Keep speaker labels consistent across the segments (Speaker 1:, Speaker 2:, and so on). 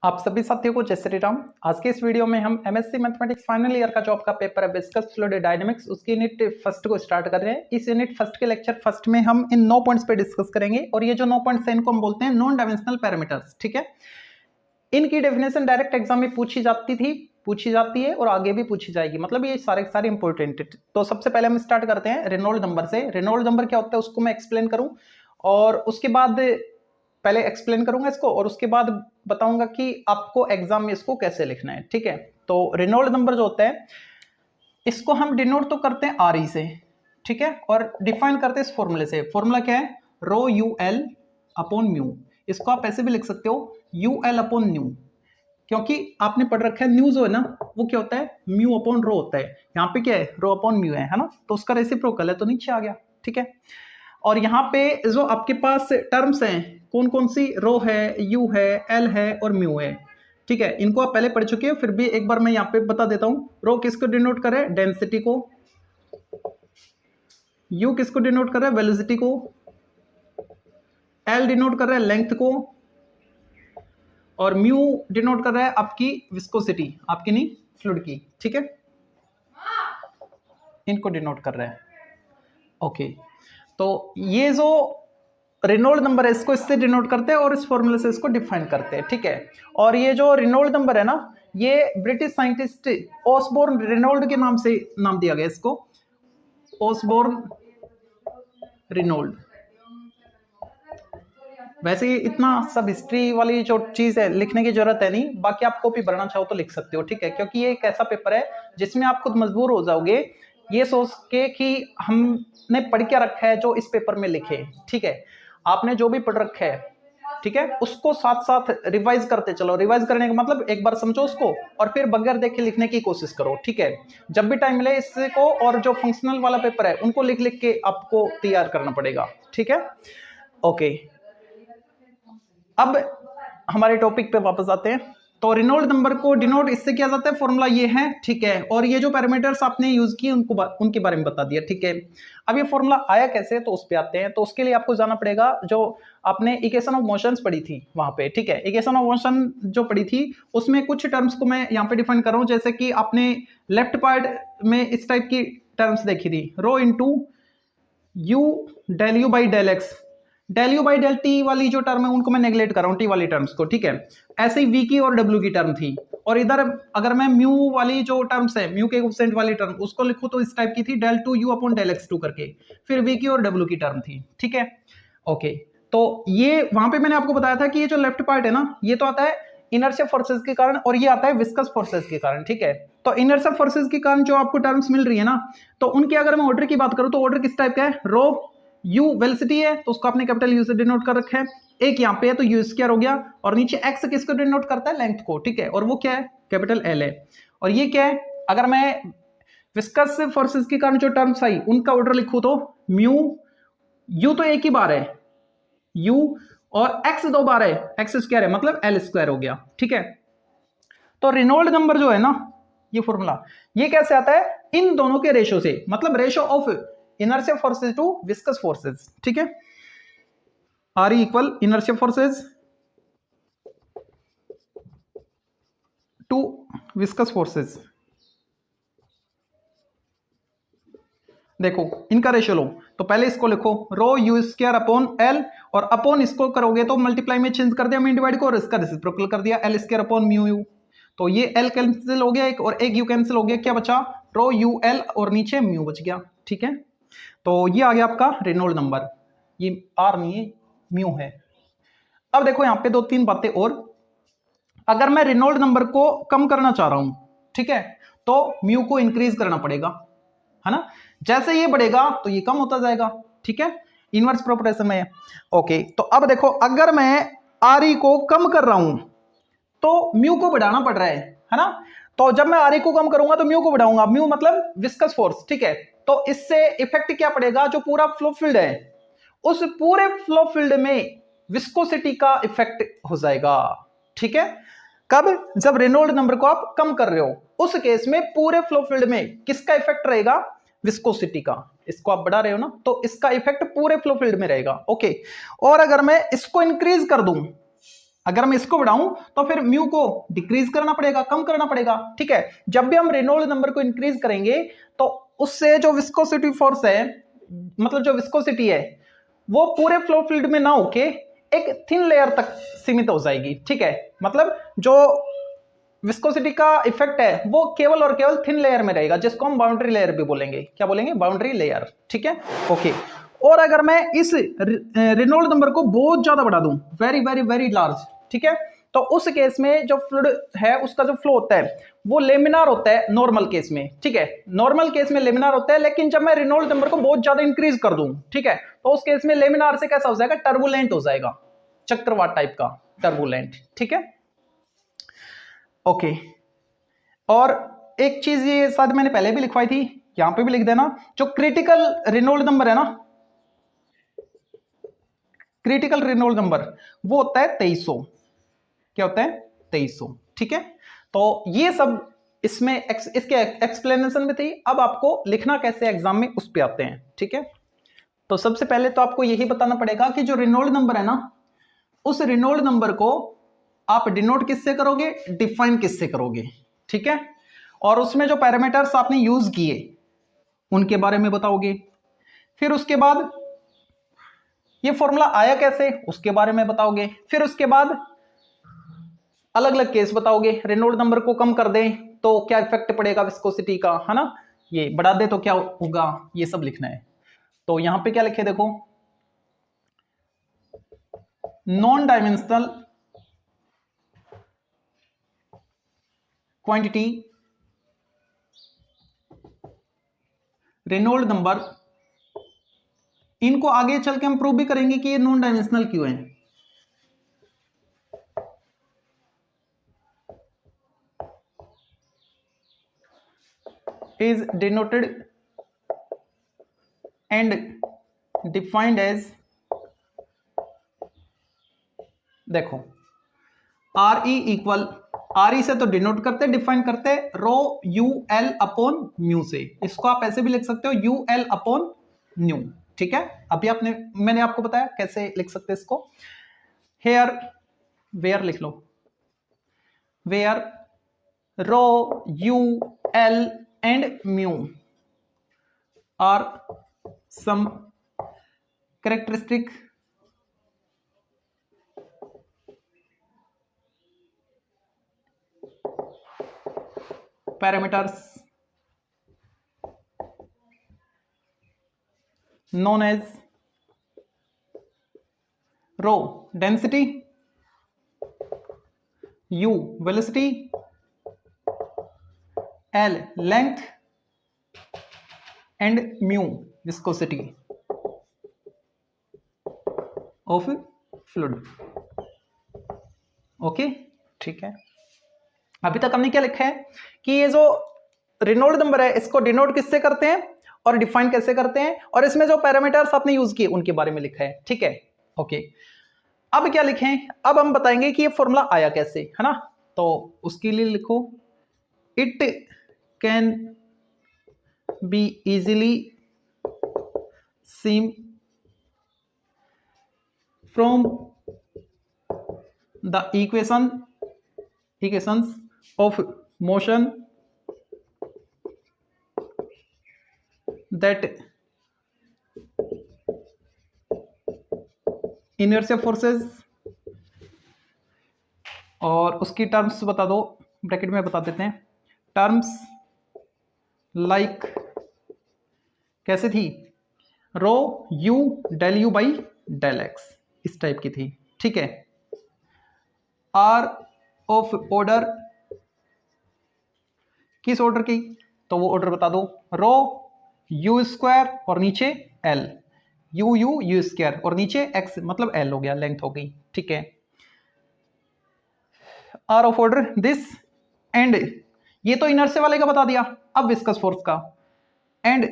Speaker 1: आप सभी साथियों को जय श्री राम। आज के इस वीडियो में हम एमएससी मैथमेटिक्स फाइनल ईयर का जो आपका पेपर है विस्कस फ्लूइड डायनामिक्स उसकी यूनिट फर्स्ट को स्टार्ट कर रहे हैं। इस यूनिट फर्स्ट के लेक्चर फर्स्ट में हम इन 9 पॉइंट्स पे डिस्कस करेंगे और ये जो 9 पॉइंट्स हैं इनको हम बोलते हैं नॉन डायमेंशनल पैरामीटर्स। ठीक है, इनकी डेफिनेशन डायरेक्ट एग्जाम में पूछी जाती है और आगे भी पूछी जाएगी, मतलब ये सारे इंपॉर्टेंट है। तो सबसे पहले हम स्टार्ट करते हैं रेनॉल्ड नंबर से। रेनॉल्ड नंबर क्या होता है उसको मैं एक्सप्लेन करूं और उसके बाद पहले एक्सप्लेन करूंगा इसको और उसके बाद बताऊंगा कि आपको एग्जाम में इसको कैसे लिखना है। ठीक है, तो रेनॉल्ड नंबर जो होता है इसको हम डिनोट तो करते हैं आर ई से, ठीक है, और डिफाइन करते हैं इस फॉर्मूले से। फॉर्मूला क्या है? रो यू एल अपॉन म्यू। इसको आप ऐसे भी लिख सकते हो यू एल अपॉन न्यू, क्योंकि आपने पढ़ रखा है न्यू जो है ना वो क्या होता है? म्यू अपॉन रो होता है। यहाँ पे क्या है? रो अपॉन म्यू है ना, तो उसका रेसिप्रोकल है तो नीचे आ गया। ठीक है, और यहाँ पे जो आपके पास टर्म्स हैं कौन कौन सी? रो है, यू है, एल है और म्यू है। ठीक है, इनको आप पहले पढ़ चुके हो, फिर भी एक बार मैं यहाँ पे बता देता हूँ। रो किसको डिनोट कर रहा है? डेंसिटी को। यू किसको डिनोट कर रहा है? वेलोसिटी को। एल डिनोट कर रहा है लेंथ को और म्यू डिनोट कर रहा है आपकी विस्कोसिटी, आपकी नहीं फ्लूइड की। ठीक है, इनको डिनोट कर रहा है। ओके, तो ये जो रेनॉल्ड नंबर है इसको इससे डिनोट करते हैं और इस फॉर्मूले से इसको डिफाइन करते हैं। ठीक है, और ये जो रेनॉल्ड नंबर है ना ये ब्रिटिश साइंटिस्ट ऑसबोर्न रेनॉल्ड के नाम से नाम दिया गया इसको, ऑसबोर्न रेनॉल्ड। वैसे इतना सब हिस्ट्री वाली जो चीज है लिखने की जरूरत है नहीं, बाकी आप कॉपी भरना चाहो तो लिख सकते हो। ठीक है, क्योंकि ये एक ऐसा पेपर है जिसमें आप खुद मजबूर हो जाओगे ये सोच के कि हमने पढ़ क्या रखा है जो इस पेपर में लिखे। ठीक है, आपने जो भी पढ़ रखा है ठीक है उसको साथ साथ रिवाइज करते चलो। रिवाइज करने का मतलब एक बार समझो उसको और फिर बगैर देखे लिखने की कोशिश करो। ठीक है, जब भी टाइम मिले इसको और जो फंक्शनल वाला पेपर है उनको लिख लिख के आपको तैयार करना पड़ेगा। ठीक है, ओके, अब हमारे टॉपिक पे वापस आते हैं। तो रेनॉल्ड नंबर को डिनोट इससे किया जाता है, फॉर्मूला ये है। ठीक है, और ये जो पैरामीटर्स आपने यूज किए उनके बारे में बता दिया। ठीक है, अब ये फॉर्मूला आया कैसे तो उस पे आते हैं। तो उसके लिए आपको जाना पड़ेगा जो आपने इक्वेशन ऑफ मोशंस पढ़ी थी वहां पे। ठीक है, इक्वेशन ऑफ मोशन जो पढ़ी थी उसमें कुछ टर्म्स को मैं यहाँ पे डिफाइन कर रहा हूँ। जैसे कि आपने लेफ्ट पार्ट में इस टाइप की टर्म्स देखी थी, rho into u del u by del x. Del u by del t वाली जो टर्म है उनको मैं नेग्लेक्ट कर रहा हूं, टी वाली टर्म्स को। ठीक है, ऐसे ही वी की और डब्ल्यू की टर्म थी। और इधर अगर मैं म्यू वाली जो टर्म्स है, म्यू के कोएफिशिएंट वाली टर्म उसको लिखूं तो इस टाइप की थी, del two u upon del x two करके। फिर वी की और डब्ल्यू की टर्म थी। ठीक है, ओके, तो ये वहां पे मैंने आपको बताया था कि ये जो लेफ्ट पार्ट है ना ये तो आता है इनर्शिया फोर्सेस के कारण और ये आता है विस्कस फोर्सेस के कारण। ठीक है, तो इनर्शिया फोर्सेस के कारण जो आपको टर्म्स मिल रही है ना तो उनके अगर मैं ऑर्डर की बात करूं तो ऑर्डर किस टाइप का है? रो यू वेलोसिटी है तो उसको आपने कैपिटल यू से डिनोट कर रखा है। एक यहाँ पे है तो यू स्क्वायर हो गया और नीचे एक्स किसको डिनोट करता है? लेंथ को। ठीक है, और वो क्या है? कैपिटल एल है। और ये क्या है? अगर मैं विस्कस फोर्सेस के कारण जो टर्म्स आई उनका ऑर्डर लिखूं तो म्यू, यू तो एक ही बार है यू, और एक्स दो बार है, एक्स स्क्वायर है मतलब एल स्क्वायर हो गया। ठीक है, तो रेनॉल्ड नंबर जो है ना ये फॉर्मूला ये कैसे आता है? इन दोनों के रेशो से, मतलब ratio of inertia forces to viscous forces. ठीक है, R equal inertia forces to viscous forces. देखो इनका रेशियो लो तो पहले इसको लिखो rho u square upon L, और अपॉन इसको करोगे तो मल्टीप्लाई में चेंज कर दिया मीन डिवाइड को और इसका रेसिप्रोकल कर दिया L square upon mu you. तो ये एल कैंसिल हो गया एक और एक यू कैंसिल हो गया, क्या बचा? रो यू एल और नीचे म्यू बच गया। ठीक है, तो ये आ गया आपका रेनॉल्ड नंबर, ये आर नहीं है म्यू है। अब देखो यहाँ पे दो तीन बातें और, अगर मैं रेनॉल्ड नंबर को कम करना चाह रहा हूं ठीक है तो म्यू को इंक्रीज करना पड़ेगा, है ना। जैसे ये बढ़ेगा तो ये कम होता जाएगा। ठीक है, इनवर्स प्रोपोर्शन में। ओके, तो अब देखो अगर मैं आर ई को कम कर रहा हूं तो म्यू को बढ़ाना पड़ रहा है ना। तो जब मैं आर ई को कम करूंगा तो म्यू को बढ़ाऊंगा, म्यू मतलब विस्कस फोर्स। ठीक है, तो इससे इफेक्ट क्या पड़ेगा? जो पूरा फ्लो फील्ड है उस पूरे फ्लो फील्ड में विस्कोसिटी का इफेक्ट हो जाएगा। ठीक है, कब? जब रेनॉल्ड नंबर को आप कम कर रहे हो उस केस में पूरे फ्लो फील्ड में किसका इफेक्ट रहेगा? विस्कोसिटी का। इसको आप बढ़ा रहे हो ना तो इसका इफेक्ट पूरे फ्लो फील्ड में रहेगा। ओके, और अगर मैं इसको इंक्रीज कर दूं अगर मैं इसको बढ़ाऊं तो फिर म्यू को डिक्रीज करना पड़ेगा, कम करना पड़ेगा, ठीक है। जब भी हम रेनॉल्ड नंबर को इंक्रीज करेंगे तो उससे जो विस्कोसिटी फोर्स है, मतलब जो विस्कोसिटी है, वो पूरे फ्लो फ्लूइड में ना होके एक थिन लेयर तक सीमित हो जाएगी, ठीक है। मतलब जो विस्कोसिटी का इफेक्ट है वो केवल और केवल थिन लेयर में रहेगा, जिसको हम बाउंड्री लेयर भी बोलेंगे। क्या बोलेंगे? बाउंड्री लेयर, ठीक है, ओके। और अगर मैं इस रेनॉल्ड नंबर को बहुत ज्यादा बढ़ा दूं, वेरी वेरी वेरी लार्ज, ठीक है, तो उस केस में जो फ्लूइड है उसका जो फ्लो होता है वो लेमिनार होता है नॉर्मल केस में, ठीक है। नॉर्मल केस में लेमिनार होता है, लेकिन जब मैं रेनॉल्ड नंबर को बहुत ज्यादा इंक्रीज कर दूं, ठीक है, तो उस केस में लेमिनार से कैसा हो जाएगा? टर्बुलेंट हो जाएगा, चक्रवात टाइप का टर्बुलेंट, ठीक है, ओके। और एक चीज ये शायद मैंने पहले भी लिखवाई थी, यहां पे भी लिख देना, जो क्रिटिकल रेनॉल्ड नंबर है ना, क्रिटिकल रेनॉल्ड नंबर वो होता है 2300। क्या होता है? 2300, ठीक है। तो ये सब इसमें इसके एक्सप्लेनेशन में थी। अब आपको लिखना कैसे एग्जाम में उस पर आते हैं, ठीक है। तो सबसे पहले तो आपको यही बताना पड़ेगा कि जो रेनॉल्ड नंबर है ना, उस रेनॉल्ड नंबर को आप डिनोट किससे करोगे? डिफाइन किससे करोगे, ठीक है। और उसमें जो पैरामीटर्स आपने यूज किए उनके बारे में बताओगे। फिर उसके बाद ये फॉर्मूला आया कैसे उसके बारे में बताओगे। फिर उसके बाद अलग अलग केस बताओगे, रेनॉल्ड नंबर को कम कर दें तो क्या इफेक्ट पड़ेगा विस्कोसिटी का, है ना, ये बढ़ा दे तो क्या होगा, ये सब लिखना है। तो यहां पे क्या लिखे देखो, non dimensional quantity Reynold number, इनको आगे चल के हम प्रूव भी करेंगे कि ये नॉन डायमेंशनल क्यों है। is denoted and defined as, देखो R E equal, R E से तो डिनोट करते, डिफाइन करते रो यू एल अपॉन म्यू से। इसको आप ऐसे भी लिख सकते हो, यू एल अपॉन न्यू, ठीक है। अभी मैंने आपको बताया कैसे लिख सकते हैं इसको। हेयर, वेयर लिख लो, where rho u L and mu are some characteristic parameters known as rho density, u velocity, L length and mu viscosity of fluid, okay, ठीक है। अभी तक हमने क्या लिखा है कि ये जो रेनॉल्ड नंबर है इसको डिनोट किससे करते हैं और डिफाइन कैसे करते हैं, और इसमें जो पैरामीटर्स आपने यूज किए उनके बारे में लिखा है, ठीक है, ओके। अब क्या लिखें? अब हम बताएंगे कि ये फॉर्मूला आया कैसे, है ना। तो उसके लिए लिखो, it can be easily seen from the equations of motion that inertia forces, और उसकी टर्म्स बता दो, ब्रैकेट में बता देते हैं, टर्म्स लाइक कैसे थी, rho u del u by del x, इस टाइप की थी, ठीक है। आर ऑफ ऑर्डर, किस ऑर्डर की, तो वो ऑर्डर बता दो, रो यू स्क्वायर और नीचे L, you you you square और नीचे एक्स, मतलब एल हो गया, लेंथ हो गई, ठीक है। Are of order this, and ये तो इनर्शिया वाले का बता दिया, अब विस्कस फोर्स का, एंड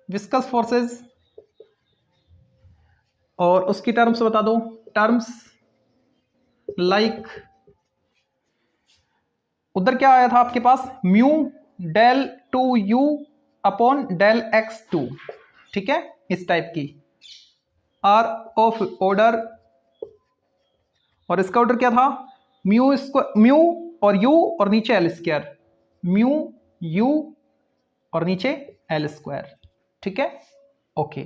Speaker 1: विस्कस फोर्सेस, और उसकी टर्म्स बता दो, टर्म्स लाइक, उधर क्या आया था आपके पास, mu del two u upon del x two, ठीक है, इस टाइप की, आर ऑफ ऑर्डर, और इसका ऑर्डर क्या था, म्यू स्क्वायर, म्यू और यू और नीचे एल स्क्वायर, म्यू यू और नीचे एल स्क्वायर, ठीक है, okay.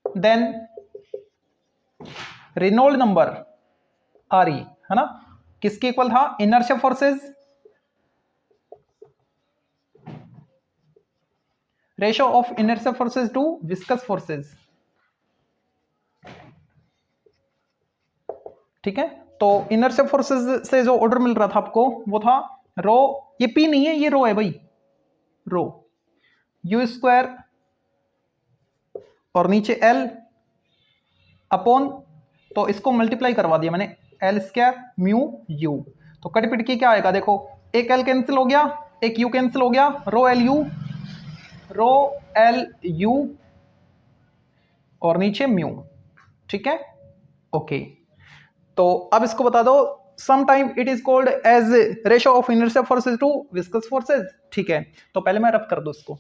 Speaker 1: Then Reynold number R E, है ना, किसके इक्वल था, inertia forces, ratio of inertia forces to viscous forces, ठीक है। तो इनर्शिया फोर्सेस से जो ऑर्डर मिल रहा था आपको वो था रो, ये पी नहीं है, ये रो है भाई, रो यू स्क्वायर और नीचे एल अपॉन, तो इसको मल्टीप्लाई करवा दिया मैंने, एल स्क्वायर म्यू यू, तो कट पिट के क्या आएगा, देखो एक एल कैंसिल हो गया, एक यू कैंसिल हो गया, rho L U, rho L U और नीचे म्यू, ठीक है, ओके। तो अब इसको बता दो, some time it is called as ratio of inertia forces to viscous forces, ठीक है। तो पहले मैं रफ कर दूं इसको,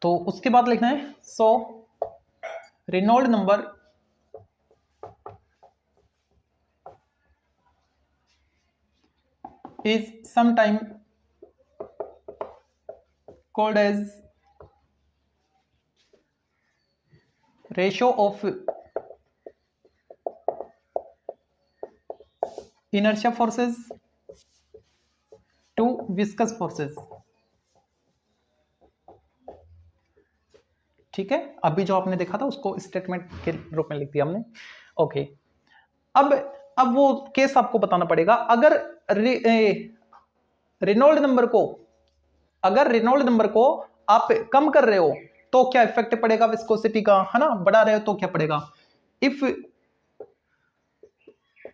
Speaker 1: तो उसके बाद लिखना है, so Reynold number is sometime called as ratio of inertia forces to viscous forces, ठीक है। अभी जो आपने देखा था उसको स्टेटमेंट के रूप में लिख दिया हमने, ओके। अब वो केस आपको बताना पड़ेगा, अगर रेनॉल्ड नंबर को, अगर रेनॉल्ड नंबर को आप कम कर रहे हो तो क्या इफेक्ट पड़ेगा विस्कोसिटी का, है ना, बढ़ा रहे हो तो क्या पड़ेगा, इफ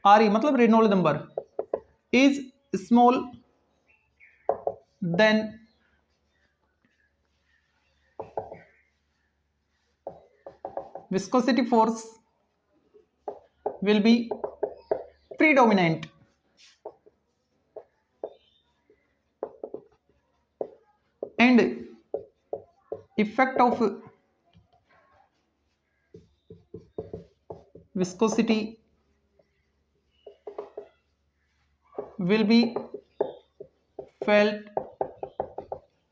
Speaker 1: आर ई मतलब Reynold number is small then viscosity force will be predominant and effect of viscosity will be felt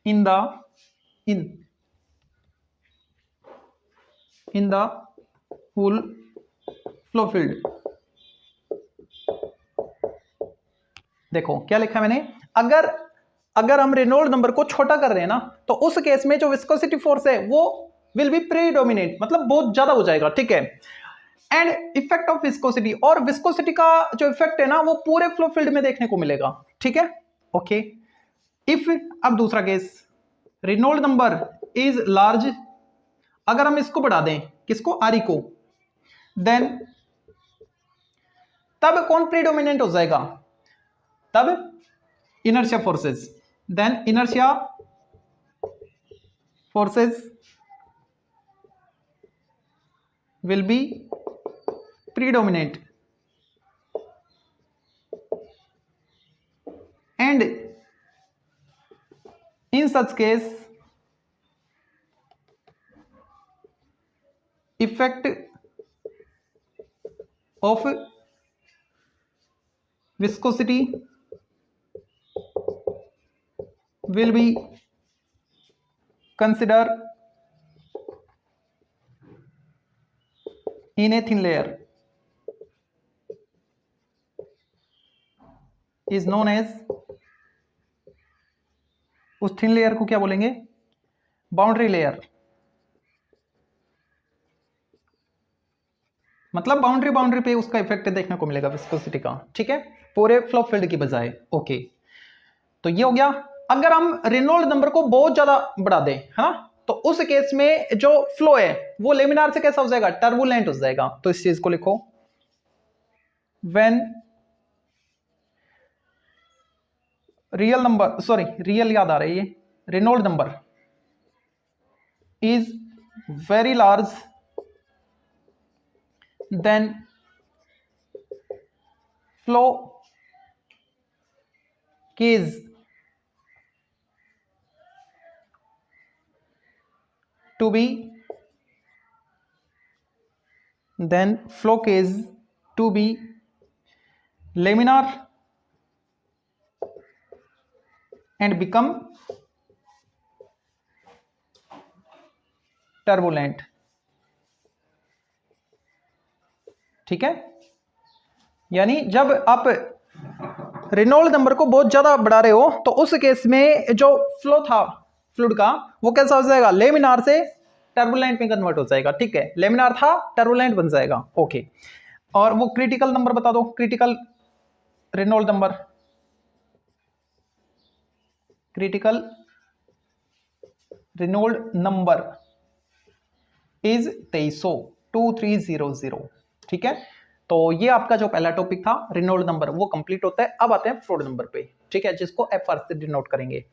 Speaker 1: in the whole flow field। देखो क्या लिखा है मैंने, अगर हम रेनॉल्ड नंबर को छोटा कर रहे हैं ना, तो उस केस में जो विस्कोसिटी फोर्स है वो विल बी प्रीडोमिनेट, मतलब बहुत ज्यादा हो जाएगा, ठीक है। एंड इफेक्ट ऑफ विस्कोसिटी, और विस्कोसिटी का जो इफेक्ट है ना वो पूरे फ्लो फील्ड में देखने को मिलेगा, ठीक है, ओके। इफ, अब दूसरा case, Reynold number is large, अगर हम इसको बढ़ा दें, किसको, आर ई को, देन तब कौन प्रीडोमिनेंट हो जाएगा, तब inertia forces, then inertia forces will be predominant and in such case effect of viscosity will be considered in a thin layer is known as, उस थिन लेयर को क्या बोलेंगे, बाउंड्री लेयर, मतलब बाउंड्री पे उसका इफेक्ट देखने को मिलेगा विस्कोसिटी का, ठीक है, पूरे फ्लो फील्ड की बजाय, ओके। तो ये हो गया, अगर हम रेनॉल्ड नंबर को बहुत ज्यादा बढ़ा दें, है ना, तो उस केस में जो फ्लो है वो लेमिनार से कैसा हो जाएगा, टर्बुलेंट हो जाएगा। तो इस चीज को लिखो, when real number, sorry real याद आ रही है, ये Reynold number is very large then flow cage to be, then flow case to be laminar and become turbulent। ठीक है, यानी जब आप रेनॉल्ड नंबर को बहुत ज्यादा बढ़ा रहे हो तो उस केस में जो फ्लो था फ्लूइड का वो कैसा हो जाएगा, लेमिनार से टर्बुलेंट में कन्वर्ट हो जाएगा। ठीक है, लेमिनार था टर्बुलेंट बन जाएगा। ओके, और वो क्रिटिकल नंबर बता दो, critical Reynold number, critical Reynold number is 2300। ठीक है, तो ये आपका जो पहला टॉपिक था रेनॉल्ड नंबर वो कंप्लीट होता है। अब आते हैं फ्लूइड नंबर पे, ठीक है, जिसको एफआर से डिनोट करेंगे।